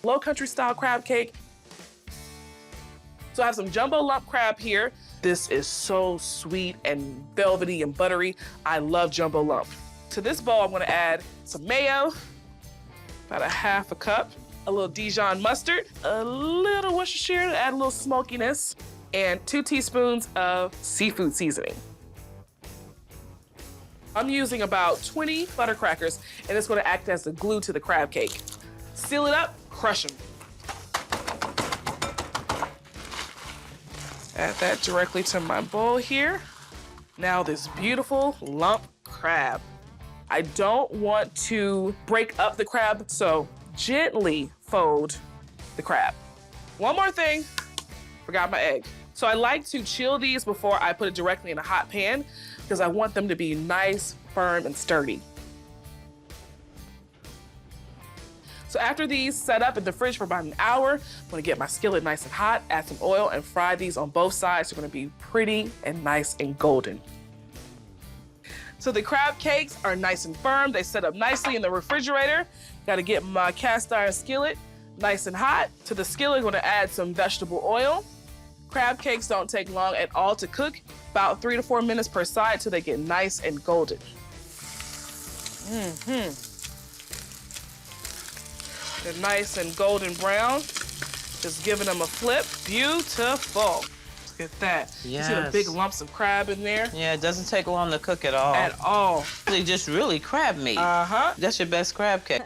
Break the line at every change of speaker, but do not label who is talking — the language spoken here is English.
Low country style crab cake. So I have some jumbo lump crab here. This is so sweet and velvety and buttery. I love jumbo lump. To this bowl, I'm gonna add some mayo, about a half a cup, a little Dijon mustard, a little Worcestershire to add a little smokiness, and 2 teaspoons of seafood seasoning. I'm using about 20 butter crackers, and it's gonna act as the glue to the crab cake. Seal it up, crush them. Add that directly to my bowl here. Now this beautiful lump crab. I don't want to break up the crab, so gently fold the crab. One more thing, forgot my egg. So I like to chill these before I put it directly in a hot pan because I want them to be nice, firm, and sturdy. So after these set up in the fridge for about an hour, I'm gonna get my skillet nice and hot, add some oil, and fry these on both sides. They're gonna be pretty and nice and golden. So the crab cakes are nice and firm. They set up nicely in the refrigerator. Gotta get my cast iron skillet nice and hot. To the skillet, I'm gonna add some vegetable oil. Crab cakes don't take long at all to cook, about 3 to 4 minutes per side till they get nice and golden. They're nice and golden brown. Just giving them a flip. Beautiful. Look at that.
Yes.
You see the big lumps of crab in there?
Yeah, it doesn't take long to cook at all.
At all.
They just really crab meat.
Uh-huh.
That's your best crab cake.